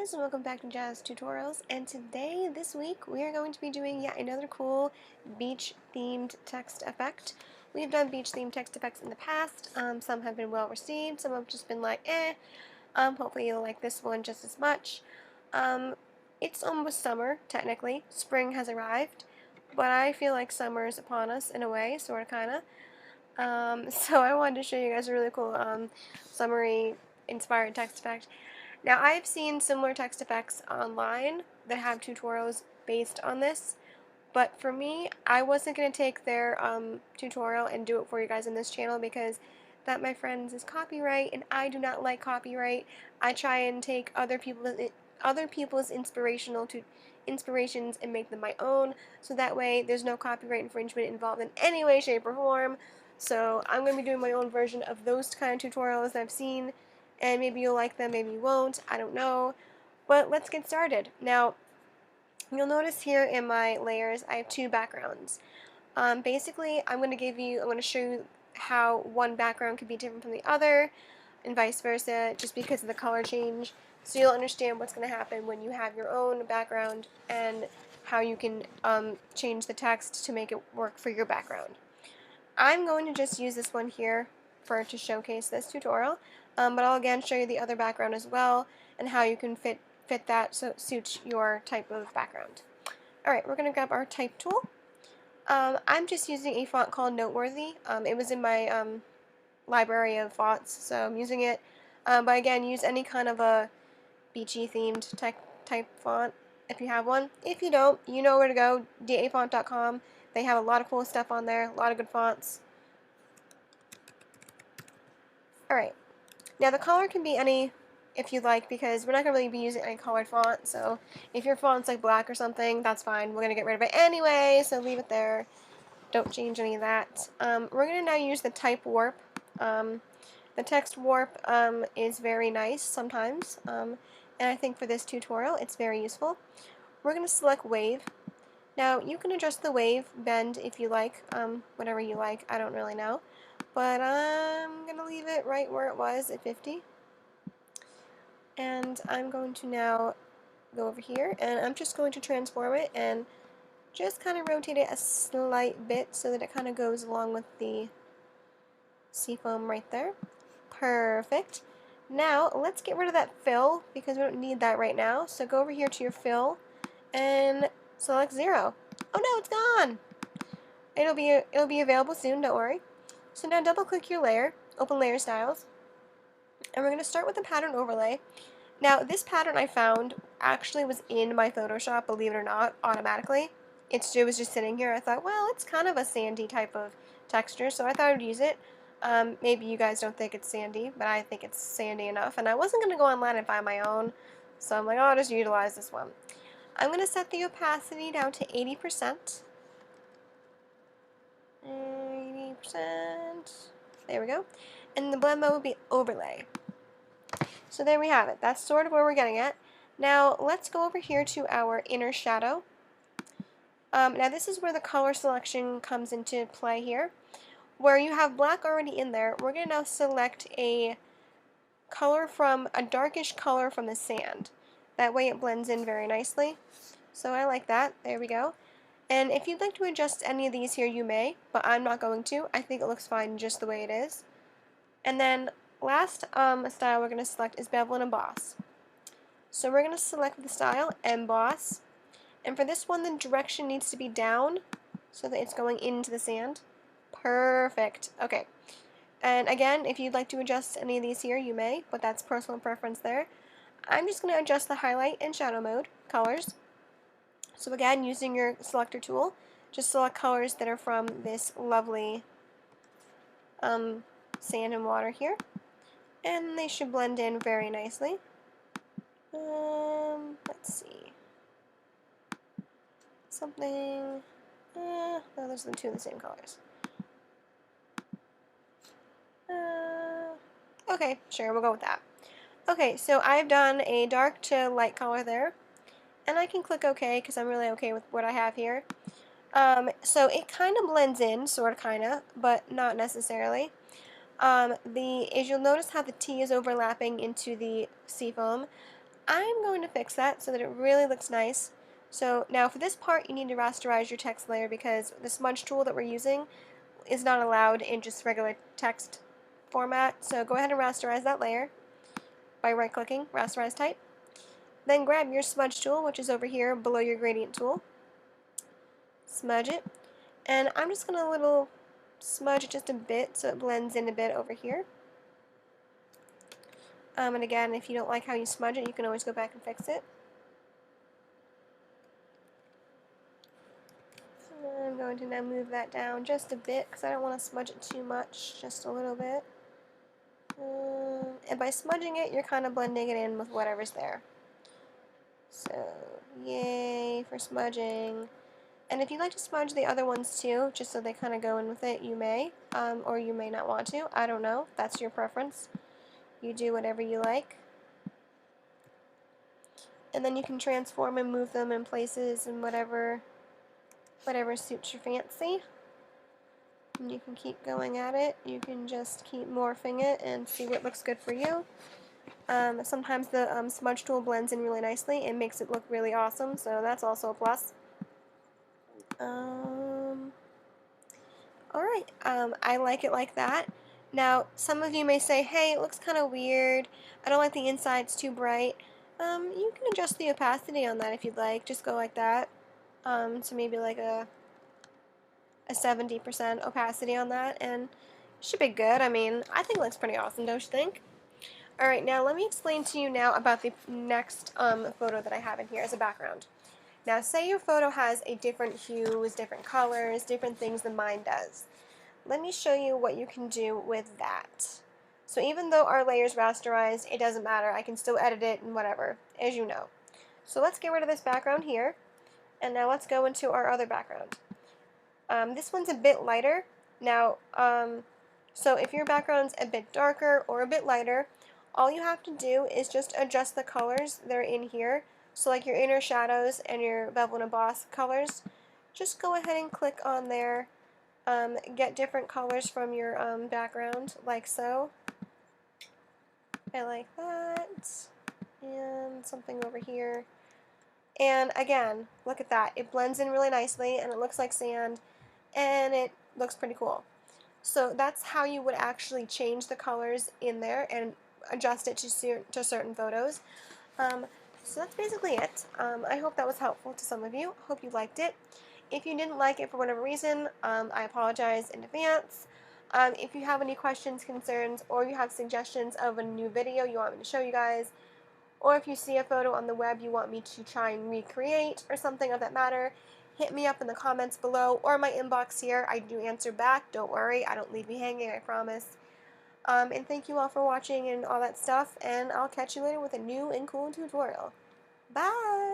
guys, and welcome back to JazzedTutorials, and today, this week, we are going to be doing yet another cool beach-themed text effect. We've done beach-themed text effects in the past. Some have been well received, some have just been like, eh. Hopefully you'll like this one just as much. It's almost summer, technically. Spring has arrived, but I feel like summer is upon us in a way, sort of, kind of. So I wanted to show you guys a really cool, summery inspired text effect. Now, I've seen similar text effects online that have tutorials based on this, but for me, I wasn't going to take their tutorial and do it for you guys in this channel because that, my friends, is copyright, and I do not like copyright. I try and take other people's inspirations and make them my own, so that way there's no copyright infringement involved in any way, shape, or form. So I'm going to be doing my own version of those kind of tutorials that I've seen, and maybe you'll like them, maybe you won't, I don't know. But let's get started. Now, you'll notice here in my layers, I have two backgrounds. Basically, I'm going to show you how one background could be different from the other, and vice versa, just because of the color change. So you'll understand what's going to happen when you have your own background, and how you can change the text to make it work for your background. I'm going to just use this one here to showcase this tutorial, but I'll again show you the other background as well, and how you can fit that so it suits your type of background. Alright, we're going to grab our type tool. I'm just using a font called Noteworthy. It was in my library of fonts, so I'm using it. But again, use any kind of a beachy themed type font if you have one. If you don't, you know where to go, dafont.com. They have a lot of cool stuff on there, a lot of good fonts. Alright, now the color can be any if you'd like, because we're not going to really be using any colored font, so if your font's like black or something, that's fine. We're going to get rid of it anyway, so leave it there. Don't change any of that. We're going to now use the type warp. The text warp is very nice sometimes, and I think for this tutorial it's very useful. We're going to select wave. Now, you can adjust the wave bend if you like, whatever you like, I don't really know. But I'm going to leave it right where it was at 50. And I'm going to now go over here, and I'm just going to transform it and just kind of rotate it a slight bit so that it kind of goes along with the seafoam right there. Perfect. Now, let's get rid of that fill because we don't need that right now. So go over here to your fill and select 0. Oh no, it's gone! It'll be available soon, don't worry. So now double click your layer, open layer styles, and we're going to start with the pattern overlay. Now, this pattern I found actually was in my Photoshop, believe it or not, automatically. It was just sitting here. I thought, well, it's kind of a sandy type of texture, so I thought I'd use it. Maybe you guys don't think it's sandy, but I think it's sandy enough, and I wasn't going to go online and find my own, so I'm like, oh, I'll just utilize this one. I'm going to set the opacity down to 80%. 80%. There we go. And the blend mode will be overlay. So there we have it. That's sort of where we're getting at. Now let's go over here to our inner shadow. Now this is where the color selection comes into play here. Where you have black already in there, we're going to now select a darkish color from the sand. That way it blends in very nicely. So I like that. There we go. And if you'd like to adjust any of these here, you may, but I'm not going to. I think it looks fine just the way it is. And then last style we're going to select is bevel and emboss. So we're going to select the style, emboss. And for this one, the direction needs to be down so that it's going into the sand. Perfect. Okay. And again, if you'd like to adjust any of these here, you may, but that's personal preference there. I'm just going to adjust the highlight and shadow mode, colors. So again, using your selector tool, just select colors that are from this lovely sand and water here. And they should blend in very nicely. Let's see. Something, no, those are the two of the same colors. Okay, sure, we'll go with that. Okay, so I've done a dark to light color there. And I can click OK because I'm really okay with what I have here. So it kind of blends in, sort of, kind of, but not necessarily. As you'll notice how the T is overlapping into the seafoam. I'm going to fix that so that it really looks nice. So now for this part, you need to rasterize your text layer because the smudge tool that we're using is not allowed in just regular text format. So go ahead and rasterize that layer by right-clicking, rasterize type. Then grab your smudge tool, which is over here below your gradient tool. Smudge it. And I'm just going to little smudge it just a bit so it blends in a bit over here. And again, if you don't like how you smudge it, you can always go back and fix it. So I'm going to now move that down just a bit because I don't want to smudge it too much, just a little bit. And by smudging it, you're kind of blending it in with whatever's there. So, yay for smudging. And if you'd like to smudge the other ones too, just so they kind of go in with it, you may, or you may not want to. I don't know. That's your preference. You do whatever you like. And then you can transform and move them in places and whatever suits your fancy. And you can keep going at it. You can just keep morphing it and see what looks good for you. Sometimes the smudge tool blends in really nicely and makes it look really awesome, so that's also a plus. Alright, I like it like that. Now, some of you may say, hey, it looks kind of weird. I don't like the inside, it's too bright. You can adjust the opacity on that if you'd like. Just go like that. So maybe like a 70% opacity on that, and it should be good. I mean, I think it looks pretty awesome, don't you think? Alright, now let me explain to you now about the next photo that I have in here as a background. Now, say your photo has a different hues, different colors, different things than mine does. Let me show you what you can do with that. So even though our layer is rasterized, it doesn't matter. I can still edit it and whatever, as you know. So let's get rid of this background here, and now let's go into our other background. This one's a bit lighter. Now, so if your background's a bit darker or a bit lighter, all you have to do is just adjust the colors that are in here. So like your inner shadows and your bevel and emboss colors, just go ahead and click on there. Get different colors from your background, like so. I like that. And something over here. And again, look at that. It blends in really nicely and it looks like sand and it looks pretty cool. So that's how you would actually change the colors in there and adjust it to certain photos. So that's basically it. I hope that was helpful to some of you. Hope you liked it. If you didn't like it for whatever reason, I apologize in advance. If you have any questions, concerns, or you have suggestions of a new video you want me to show you guys, or if you see a photo on the web you want me to try and recreate or something of that matter, hit me up in the comments below or my inbox here. I do answer back. Don't worry. I don't leave you hanging, I promise. And thank you all for watching and all that stuff, and I'll catch you later with a new and cool tutorial. Bye!